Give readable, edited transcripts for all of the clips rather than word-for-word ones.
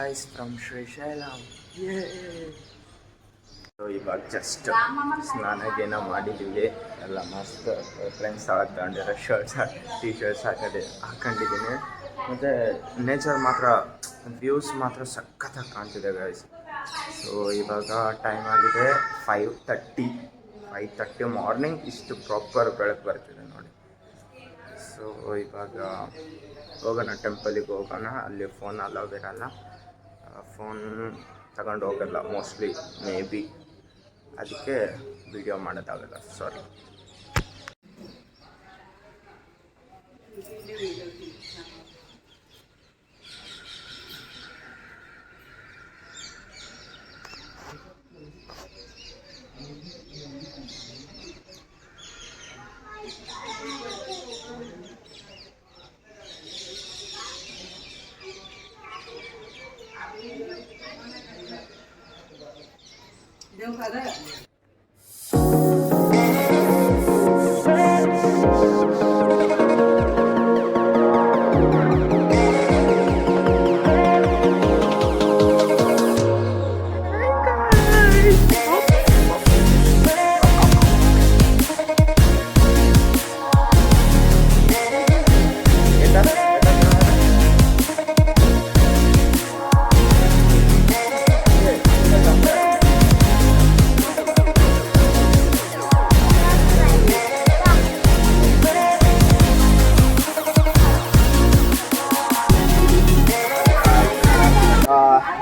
guys from Seychelles. Yay! So ಇವಾಗ just ಸ್ನಾನ ಮಾಡಿದ್ದೀವಿ ಎಲ್ಲ ಮಸ್ತ್ ಫ್ರೆಂಡ್ಸ್ ಹಾಕೊಂಡಿರೋ ಶರ್ಟ್ಸ್ ಟೀ ಶರ್ಟ್ಸ್ ಹಾಕೊಂಡಿದ್ದೀನಿ ಮತ್ತು ನೇಚರ್ ಮಾತ್ರ ವ್ಯೂಸ್ ಮಾತ್ರ ಸಖತ್ತಾಗಿ ಕಾಣ್ತಿದೆ ಗೈಸ್. ಸೊ ಇವಾಗ ಟೈಮ್ ಆಗಿದೆ 5:30 ಮಾರ್ನಿಂಗ್. ಇಷ್ಟು ಪ್ರಾಪರ್ ಬೆಳಕು ಬರ್ತಿದೆ ನೋಡಿ. ಸೊ ಇವಾಗ ಹೋಗೋಣ, ಟೆಂಪಲಿಗೆ ಹೋಗೋಣ. ಅಲ್ಲಿ ಫೋನ್ ಅಲೌಡ್ ಇರಲ್ಲ, ಫೋನ್ ತಗೊಂಡು ಹೋಗಲ್ಲ ಮೋಸ್ಟ್ಲಿ, ಮೇ ಬಿ. ಅದಕ್ಕೆ ವಿಡಿಯೋ ಮಾಡೋದಾಗಲ್ಲ, ಸಾರಿ.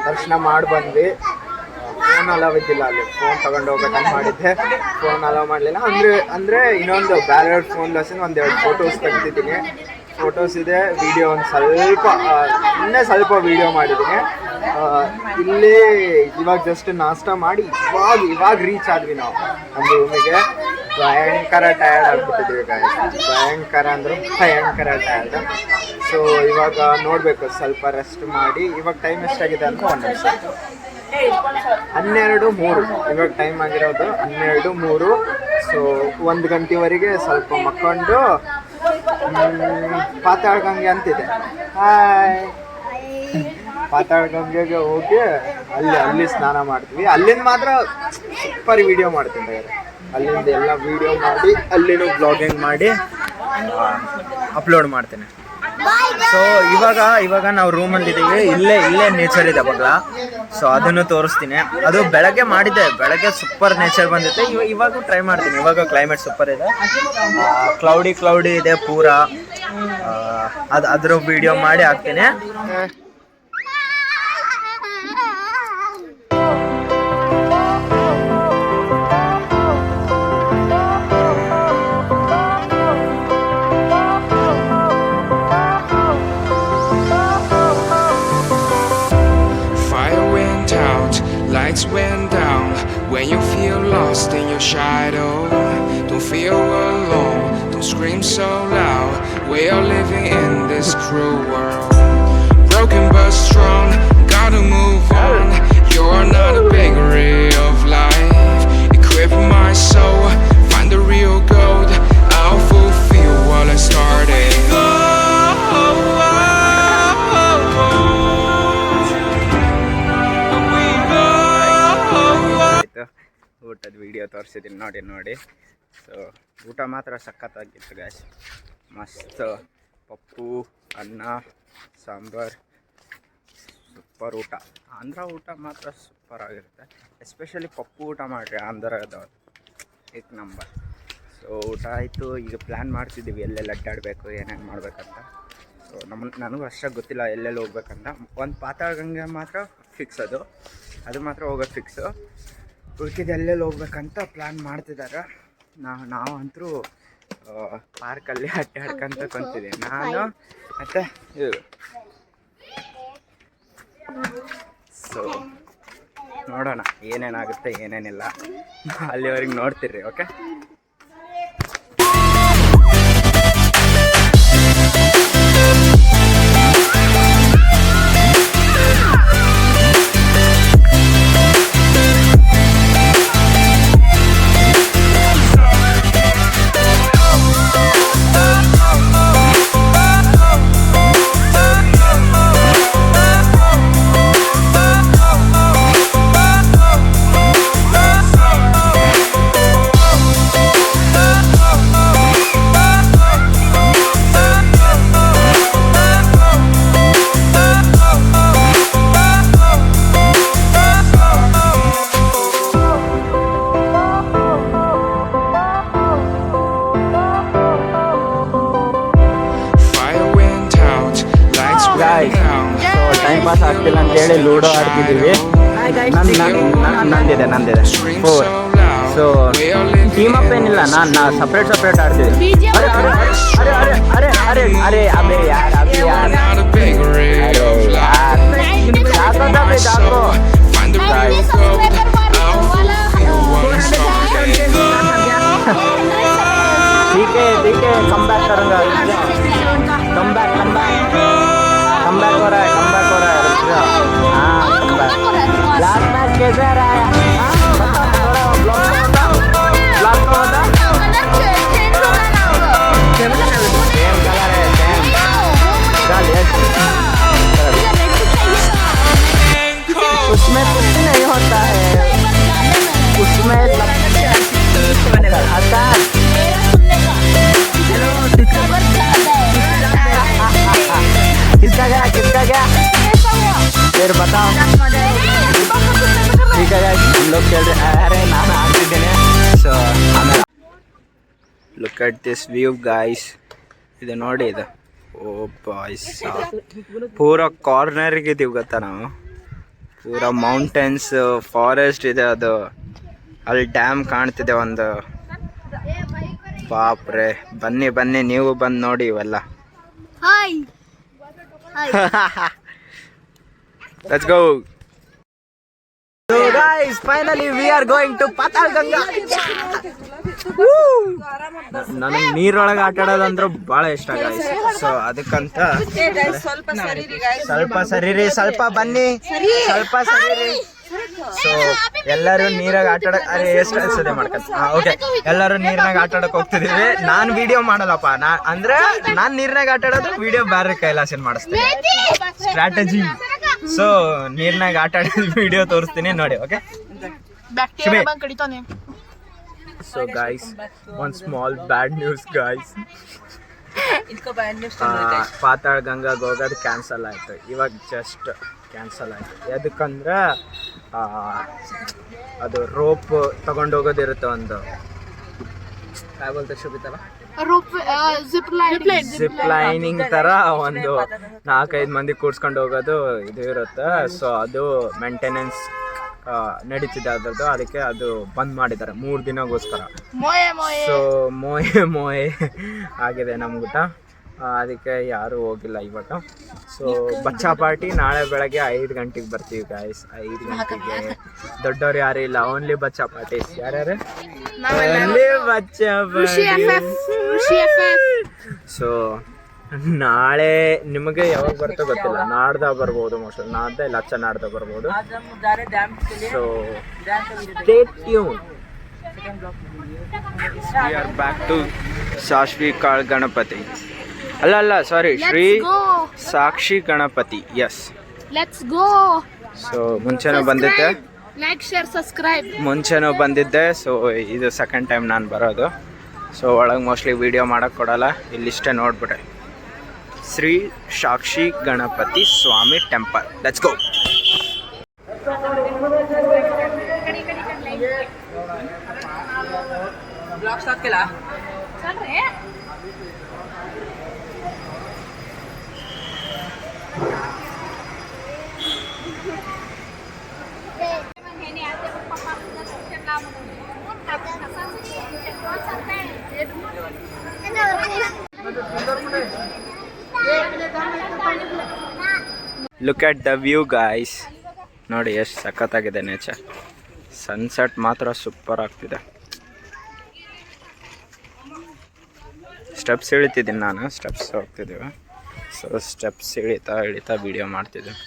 ದರ್ಶನ ಮಾಡಿ ಬಂದ್ವಿ. ಫೋನ್ ಅಲವ್ ಇದ್ದಿಲ್ಲ, ಅಲ್ಲಿ ಫೋನ್ ತಗೊಂಡು ಹೋಗ್ಬೇಕಂತ ಮಾಡಿದ್ದೆ, ಫೋನ್ ಅಲವ್ ಮಾಡಲಿಲ್ಲ. ಅಂದರೆ ಇನ್ನೊಂದು ಬ್ಯಾರೆ ಫೋನ್ ಲಸಿನ ಒಂದೆರಡು ಫೋಟೋಸ್ ತೆಗ್ದಿದ್ದೀನಿ. ಫೋಟೋಸ್ ಇದೆ, ವಿಡಿಯೋ ಒಂದು ಸ್ವಲ್ಪ ವೀಡಿಯೋ ಮಾಡಿದ್ದೀನಿ. ಇಲ್ಲಿ ಇವಾಗ ಜಸ್ಟ್ ನಾಷ್ಟ ಮಾಡಿ ಇವಾಗ ರೀಚ್ ಆದ್ವಿ ನಾವು ನಮ್ಮ ರೂಮಿಗೆ. ಭಯಂಕರ ಟಯರ್ಡ್ ಆಗ್ಬಿಟ್ಟಿದ್ವಿ ಗಾಯ್ಸ್, ಭಯಂಕರ ಟಯರ್ಡ್. ಸೊ ಇವಾಗ ನೋಡಬೇಕು, ಸ್ವಲ್ಪ ರೆಸ್ಟ್ ಮಾಡಿ. ಇವಾಗ ಟೈಮ್ ಎಷ್ಟಾಗಿದೆ ಅಂತ 1 ನಿಮಿಷ, 12:03 ಇವಾಗ ಟೈಮ್ ಆಗಿರೋದು, 12:03. ಸೊ 1 ಗಂಟೆವರೆಗೆ ಸ್ವಲ್ಪ ಮಕ್ಕೊಂಡು ಪಾತಾಳ ಗಂಗೆ ಅಂತಿದೆ. ಪಾತಾಳ ಗಂಗೆಗೆ ಹೋಗಿ ಅಲ್ಲಿ ಸ್ನಾನ ಮಾಡ್ತೀವಿ. ಅಲ್ಲಿಂದ ಮಾತ್ರ ಸೂಪರ್ ವಿಡಿಯೋ ಮಾಡ್ತೀನಿ. ಅಲ್ಲಿಂದ ಎಲ್ಲ ವಿಡಿಯೋ ಮಾಡಿ ಅಲ್ಲಿನೂ ಬ್ಲಾಗಿಂಗ್ ಮಾಡಿ ಅಪ್ಲೋಡ್ ಮಾಡ್ತೇನೆ. ಸೊ ಇವಾಗ ನಾವು ರೂಮಲ್ಲಿದ್ದೀವಿ. ಇಲ್ಲೇ ನೇಚರ್ ಇದೆ ಬಗ್ಲ. ಸೊ ಅದನ್ನು ತೋರಿಸ್ತೀನಿ. ಅದು ಬೆಳಗ್ಗೆ ಮಾಡಿದ್ದೆ, ಬೆಳಗ್ಗೆ ಸೂಪರ್ ನೇಚರ್ ಬಂದಿತ್ತು. ಇವಾಗ ಟ್ರೈ ಮಾಡ್ತೀನಿ. ಇವಾಗ ಕ್ಲೈಮೇಟ್ ಸೂಪರ್ ಇದೆ, ಕ್ಲೌಡಿ ಇದೆ ಪೂರಾ. ಅದ್ರ ವಿಡಿಯೋ ಮಾಡಿ ಹಾಕ್ತೀನಿ. Lights went down when you feel lost in your shadow. Don't feel alone, don't scream so loud. We are living in this cruel world. Broken but strong, gotta move on. You're not a bakery of life. Equip my soul, find the real gold. I'll fulfill what I started. ಊಟದ video ತೋರಿಸಿದ್ದೀನಿ ನೋಡಿ. So ಊಟ ಮಾತ್ರ ಸಖತ್ತಾಗಿತ್ತು guys, ಮಸ್ತ್. ಪಪ್ಪು, ಅನ್ನ, sambar, super ಊಟ. ಆಂಧ್ರ ಊಟ ಮಾತ್ರ ಸೂಪರ್ ಆಗಿರುತ್ತೆ. ಎಸ್ಪೆಷಲಿ ಪಪ್ಪು ಊಟ ಮಾಡಿರಿ ಆಂಧ್ರದವ್ರು, ಏಕ್ ನಂಬರ್. ಸೊ ಊಟ ಆಯಿತು. ಈಗ ಪ್ಲ್ಯಾನ್ ಮಾಡ್ತಿದ್ದೀವಿ ಎಲ್ಲೆಲ್ಲಿ ಅಡ್ಡಾಡಬೇಕು, ಏನೇನು ಮಾಡಬೇಕಂತ. ಸೊ ನನಗೂ ಅಷ್ಟಾಗಿ ಗೊತ್ತಿಲ್ಲ ಎಲ್ಲೆಲ್ಲಿ ಹೋಗ್ಬೇಕಂತ. ಒಂದು ಪಾತಾಳ ಗಂಗೆ ಮಾತ್ರ ಫಿಕ್ಸ್, ಅದು ಮಾತ್ರ ಹೋಗೋದು ಫಿಕ್ಸು. ಉಳ್ಕಿದ ಎಲ್ಲೆಲ್ಲಿ ಹೋಗ್ಬೇಕಂತ ಪ್ಲ್ಯಾನ್ ಮಾಡ್ತಿದ್ದಾರೆ. ನಾವಂತರೂ ಪಾರ್ಕಲ್ಲಿ ಅಡ್ಡಾಡ್ಕೊಂತ ಕುಂತಿದ್ದೀನಿ ನಾನು ಮತ್ತು ಇವರು. ಸೊ ನೋಡೋಣ ಏನೇನಾಗುತ್ತೆ ಏನೇನಿಲ್ಲ, ಅಲ್ಲಿವರೆಗೆ ನೋಡ್ತಿರ್ರಿ. Okay. Guys so time pass ಆಗ್ತಿಲ್ಲ ಅಂತೇಳಿ ಲೂಡೋ ಆಡ್ತಿದ್ದೀವಿ. ನಂದಿದೆ 4. ಸೊ ಟೀಮ್ ಅಪ್ ಏನಿಲ್ಲ, ನಾನು ಸಪ್ರೇಟ್ ಆಡ್ತಿದ್ದೆ. ಅರೆ ಅರೆ ಅರೆ ಅರೆ ಅರೆ ಅಬೆ ಯಾರ್ ಅಬೆ ಯಾರ್ ಸಾಕೋ ठीक है कम बैक करूँगा. कम बैक हो रहा है हाँ कम बैक. लास्ट मैच कैसे रहा है? ब्लॉग का होता सेम कलर है उसमें कुछ नहीं होता है, उसमें किसका क्या फिर बताओ. ठीक है हम लोग खेल रहे. अरे ನಾನು ಆಡ್ತಿದ್ದೇನೆ. ಸೊ ಆಮೇಲೆ look at this view guys. ಇದು ನೋಡಿ ಇದು. ಓ ಬಾಯ್ಸ್ ಪೂರ ಕಾರ್ನರ್ಗೆ ಇದೀವಿ ಗೊತ್ತಾ ನಾವು. ಪೂರ ಮೌಂಟೇನ್ಸ್ ಫಾರೆಸ್ಟ್ ಇದೆ. ಅದು ಅಲ್ಲಿ ಡ್ಯಾಮ್ ಕಾಣ್ತಿದೆ ಒಂದು. ಬಾಪ್ರೆ ಬನ್ನಿ ನೀವು ಬಂದು ನೋಡಿ ಇವೆಲ್ಲ. Let's go. So guys, finally we are going to Patal Ganga. ನನಗೆ ನೀರೊಳಗೆ ಆಟ ಆಡೋದಂದ್ರೆ ಭಾಳ ಇಷ್ಟ ಗಾಯ್ಸ್. ಸೊ ಅದಕ್ಕಂತ ಸ್ವಲ್ಪ ಸರಿರಿ, ಸ್ವಲ್ಪ ಬನ್ನಿ, ಸ್ವಲ್ಪ ಸರಿರಿ. ಸೊ ಎಲ್ಲರೂ ನೀರಾಗ ಆಟ ಆಡಕ್ ಎಷ್ಟು ಅನ್ಸದೆ ಮಾಡ್ಕೊಂತ. ಓಕೆ ಎಲ್ಲರೂ ನೀರಿನಾಗ ಆಟ ಆಡಕ್ ಹೋಗ್ತಿದೀವಿ. ನಾನು ವಿಡಿಯೋ ಮಾಡಲ್ಲಪ್ಪ, ನಾನು ನೀರಿನಾಗ ಆಟ ಆಡೋದು ವಿಡಿಯೋ ಬೇರೆ ಕೈಲಾಸನ್ ಮಾಡಿಸ್ತೀನಿ. ಸ್ಟ್ರಾಟಜಿ. ಸೊ ನೀರಿನಾಗ ಆಟ ಆಡೋದು ವಿಡಿಯೋ ತೋರಿಸ್ತೀನಿ ನೋಡಿ. Okay so guys one small bad news guys. ಪಾತಾಳ ಗಂಗಾಗೆ ಹೋಗೋದು ಕ್ಯಾನ್ಸಲ್ ಆಯಿತು. ಇವಾಗ ಜಸ್ಟ್ ಕ್ಯಾನ್ಸಲ್ ಆಯಿತು. ಯಾಕಂದ್ರೆ ಅದು ರೋಪ್ ತಗೊಂಡೋಗೋದಿರುತ್ತೆ ಒಂದು. ಜಿಪ್ ಲೈನಿಂಗ್ ಥರ ಒಂದು 4-5 ಮಂದಿ ಕೂಡ್ಸ್ಕೊಂಡು ಹೋಗೋದು ಇದು ಇರುತ್ತೆ. ಸೊ ಅದು ಮೇಂಟೆನೆನ್ಸ್ ನಡೀತಿದೆ ಅದರದ್ದು. ಅದಕ್ಕೆ ಅದು ಬಂದ್ ಮಾಡಿದ್ದಾರೆ 3 ದಿನಗೋಸ್ಕರ. ಸೊ ಮೋಯೆ ಆಗಿದೆ ನಮ್ಗೂಟ. ಅದಕ್ಕೆ ಯಾರೂ ಹೋಗಿಲ್ಲ ಇವತ್ತು. ಸೊ ಬಚ್ಚಾ ಪಾರ್ಟಿ ನಾಳೆ ಬೆಳಗ್ಗೆ 5 ಗಂಟೆಗೆ ಬರ್ತೀವಿ ಗಾಯ್ಸ್. 5 ಗಂಟೆಗೆ. ದೊಡ್ಡವ್ರು ಯಾರು ಇಲ್ಲ, ಓನ್ಲಿ ಬಚ್ಚಾ ಪಾರ್ಟಿ. ಯಾರ್ಯಾರು? ಓನ್ಲಿ ಬಚ್ಚಾ ಪಾರ್ಟಿ. ಸೊ ನಾಳೆ ನಿಮಗೆ ಯಾವಾಗ ಬರ್ತೋ ಗೊತ್ತಿಲ್ಲ, ನಾಡ್ದ ಬರ್ಬೋದು. ಮೋಸ್ಟ್ಲಿ ನಾಡ್ದ ಇಲ್ಲ ನಾಡ್ದ ಬರ್ಬೋದು. So stay tune. We are back to Sashvi Kal Ganapati. ಅಲ್ಲ sorry, Shri Sakshi Ganapati. Yes let's go. So ಮುಂಚೆನೂ ಬಂದಿದ್ದೆ, ಲೈಕ್ ಶೇರ್ ಸಬ್ಸ್ಕ್ರೈಬ್. ಮುಂಚೆನೂ ಬಂದಿದ್ದೆ. ಸೊ ಇದು ಸೆಕೆಂಡ್ ಟೈಮ್ ನಾನು ಬರೋದು. ಸೊ ಒಳಗೆ ಮೋಸ್ಟ್ಲಿ ವಿಡಿಯೋ ಮಾಡೋಕ್ಕೆ ಕೊಡಲ್ಲ, ಇಲ್ಲಿಷ್ಟೇ ನೋಡ್ಬಿಟ್ಟೆ. Shri Sakshi Ganapati Swami temple. Let's go. Look at the view guys. ನೋಡಿ ಎಷ್ಟು ಸಖತ್ತಾಗಿದೆ ನೇಚರ್. ಸನ್ಸೆಟ್ ಮಾತ್ರ ಸೂಪರ್ ಆಗ್ತಿದೆ. ಸ್ಟೆಪ್ಸ್ ಇಳಿತಿದ್ದೀನಿ ನಾನು, ಸ್ಟೆಪ್ಸ್ ಹೋಗ್ತಿದ್ದೀವಿ. ಸೊ ಸ್ಟೆಪ್ಸ್ ಇಳಿತಾ ವಿಡಿಯೋ ಮಾಡ್ತಿದ್ದೀನಿ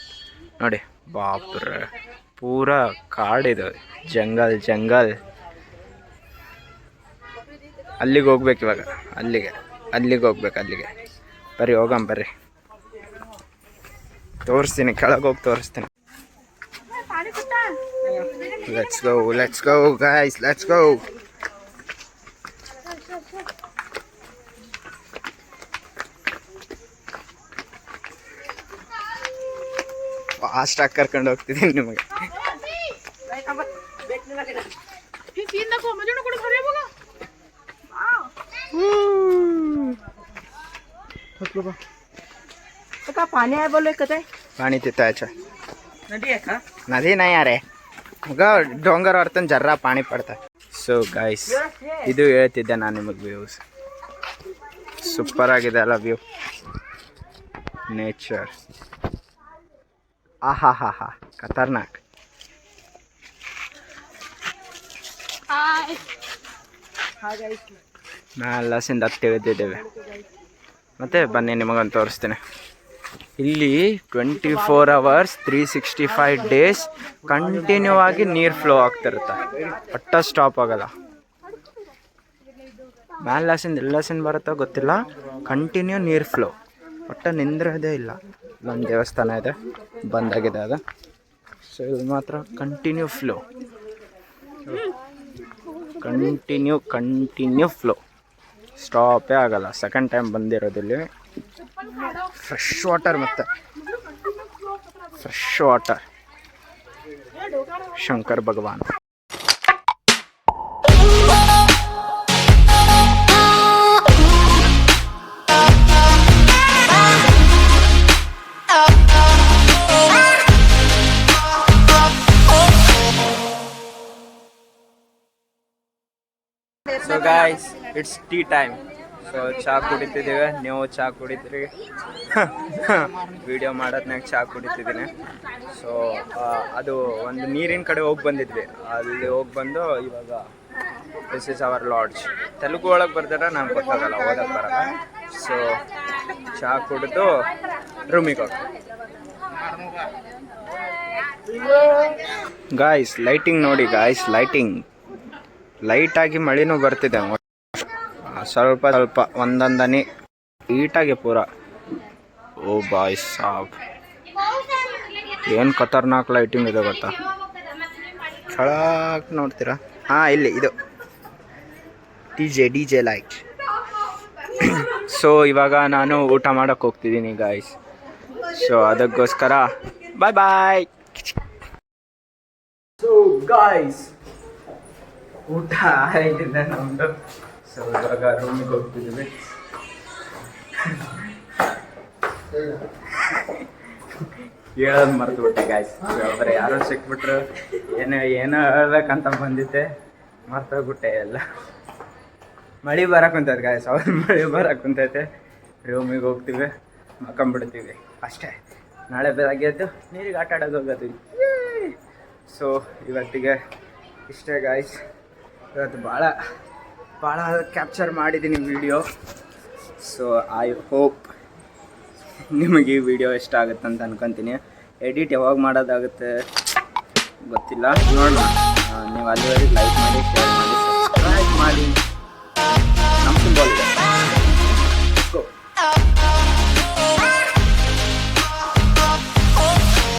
ನೋಡಿ. ಬಾಪ್ರೆ ಪೂರ ಕಾಡಿದು, ಜಂಗಲ್. ಅಲ್ಲಿಗೆ ಹೋಗ್ಬೇಕು ಇವಾಗ. ಅಲ್ಲಿಗೆ ಹೋಗ್ಬೇಕು. ಬರ್ರಿ ಹೋಗಂ ಬರ್ರಿ, ತೋರಿಸ್ತೀನಿ. ಕೆಳಗೆ ಹೋಗಿ ತೋರಿಸ್ತೀನಿ. Let's go guys, let's go. ಫಾಸ್ಟಾಗಿ ಕರ್ಕೊಂಡು ಹೋಗ್ತಿದ್ದೀನಿ ನಿಮಗೆ. का पाणी आहे बोललोय का ते पाणी तिथं याच्या नदी आहे का नदी नाही अरे मग डोंगर वರ್ತन ಜರ್ರ ಪಾಣಿ ಪಡ್ತಾ ಸೊ ಗೈಸ್ ಇದು ಹೇಳ್ತಿದ್ದೆ ನಾನು ನಿಮಗೆ ವ್ಯೂಸ್ ಸೂಪರ್ ಆಗಿದೆ ಅಲ್ಲ ವ್ಯೂ ನೇಚರ್ ಆಹಾ ಹಾ ಹಾ ಖತರ್ನಾಕ್ Hi. ನಾವೆಲ್ಲ ಸಿಂದ ತಿಳಿದಿದ್ದೇವೆ ಮತ್ತೆ ಬನ್ನಿ ನಿಮಗೊಂದು ತೋರಿಸ್ತೇನೆ ಇಲ್ಲಿ 24 hours 365 days ಕಂಟಿನ್ಯೂ ಆಗಿ ನೀರು ಫ್ಲೋ ಆಗ್ತಿರುತ್ತೆ ಒಟ್ಟ ಸ್ಟಾಪ್ ಆಗಲ್ಲ ಮ್ಯಾಲಾಸಿಂದ ಎಲ್ಲಸಿಂದ ಬರುತ್ತೋ ಗೊತ್ತಿಲ್ಲ ಕಂಟಿನ್ಯೂ ನೀರು ಫ್ಲೋ ಒಟ್ಟ ನಿಂದ್ರದೇ ಇಲ್ಲ ಒಂದು ದೇವಸ್ಥಾನ ಇದೆ ಬಂದಾಗಿದೆ ಅದು ಸೊ ಇದು ಮಾತ್ರ ಕಂಟಿನ್ಯೂ ಫ್ಲೋ ಕಂಟಿನ್ಯೂ ಫ್ಲೋ ಸ್ಟಾಪೇ ಆಗಲ್ಲ ಸೆಕೆಂಡ್ ಟೈಮ್ ಬಂದಿರೋದಿಲ್ಲಿ ಫ್ರೆಶ್ ವಾಟರ್ ಮತ್ತು fresh water Shankar Bhagwan so guys it's tea time so ಚಹಾ ಕುಡಿತಿದ್ದೀವಿ ನೀವು ಚಹಾ ಕುಡಿತೀರಿ ವಿಡಿಯೋ ಮಾಡೋದ್ನಾಗ ಚಹಾ ಕುಡಿತಿದ್ದೀನಿ ಸೊ ಅದು ಒಂದು ನೀರಿನ ಕಡೆ ಹೋಗಿ ಬಂದಿದ್ವಿ ಅಲ್ಲಿ ಹೋಗಿ ಬಂದು ಇವಾಗ this is our lodge Telugu ಒಳಗೆ ಬರ್ದಾರ ನಂಗೆ ಗೊತ್ತಾಗಲ್ಲ ಓದಕ್ಕೆ ಬರಲ್ಲ ಸೊ ಚಹಾ ಕುಡಿದು ರೂಮಿಗೆ ಹೋಗಿ ಗಾಯ್ಸ್ ಲೈಟಿಂಗ್ ನೋಡಿ ಗಾಯ್ಸ್ ಲೈಟಾಗಿ ಮಳೆನೂ ಬರ್ತಿದೆ ಸ್ವಲ್ಪ ಒಂದೊಂದನಿ ಈಟಾಗಿ ಪೂರ ಓ ಬಾಯ್ ಸಾಬ್ ಏನು ಖತರ್ನಾಕ್ ಲೈಟಿಂಗ್ ಇದೆ ಗೊತ್ತಾ ಕೆಳಗೆ ನೋಡ್ತೀರಾ ಹಾಂ ಇಲ್ಲಿ ಇದು ಡಿ ಜೆ ಲೈಟ್ ಸೊ ಇವಾಗ ನಾನು ಊಟ ಮಾಡೋಕ್ಕೆ ಹೋಗ್ತಿದ್ದೀನಿ ಗಾಯ್ಸ್ ಸೊ ಅದಕ್ಕೋಸ್ಕರ ಬಾಯ್ ಸೊ ಗಾಯ್ಸ್ ಊಟ ಆಗಿದೆ ನಮ್ಮದು ಸೊ ಇವಾಗ ರೂಮಿಗೆ ಹೋಗ್ತಿದ್ದೀವಿ ಹೇಳೋದು ಮರೆತುಬಿಟ್ಟೆ ಗಾಯ್ಸ್ ಬರೀ ಯಾರೋ ಸಿಕ್ಬಿಟ್ರು ಏನೋ ಹೇಳ್ಬೇಕಂತ ಬಂದಿದ್ದೆ ಮರ್ತೋಗ್ಬಿಟ್ಟೆ ಎಲ್ಲ ಮಳೆ ಬರಕ್ಕೆ ಕುಂತೈತೆ ಗಾಯ್ಸ್ ಅವ್ರು ಮಳೆ ಬರಕ್ಕೆ ಕುಂತೈತೆ ರೂಮಿಗೆ ಹೋಗ್ತೀವಿ ಮಕ್ಕೊಂಬಿಡ್ತೀವಿ ಅಷ್ಟೇ ನಾಳೆ ಬೆಳಗ್ಗೆ ಎದ್ದು ನೀರಿಗೆ ಆಟ ಆಡೋದು ಹೋಗೋದು ಸೊ ಇವತ್ತಿಗೆ ಇಷ್ಟೇ ಗಾಯ್ಸ್ ಇವತ್ತು ಭಾಳ ಕ್ಯಾಪ್ಚರ್ ಮಾಡಿದ್ದೀನಿ ವಿಡಿಯೋ ಸೊ ಐ ಹೋಪ್ ನಿಮಗೆ ಈ ವಿಡಿಯೋ ಇಷ್ಟ ಆಗುತ್ತೆ ಅಂತ ಅನ್ಕೊತೀನಿ ಎಡಿಟ್ ಯಾವಾಗ ಮಾಡೋದಾಗುತ್ತೆ ಗೊತ್ತಿಲ್ಲ ನೋಡೋಣ ನೀವು ಅಲ್ಲಿವರೆಗೆ ಲೈಕ್ ಮಾಡಿ ಶೇರ್ ಮಾಡಿ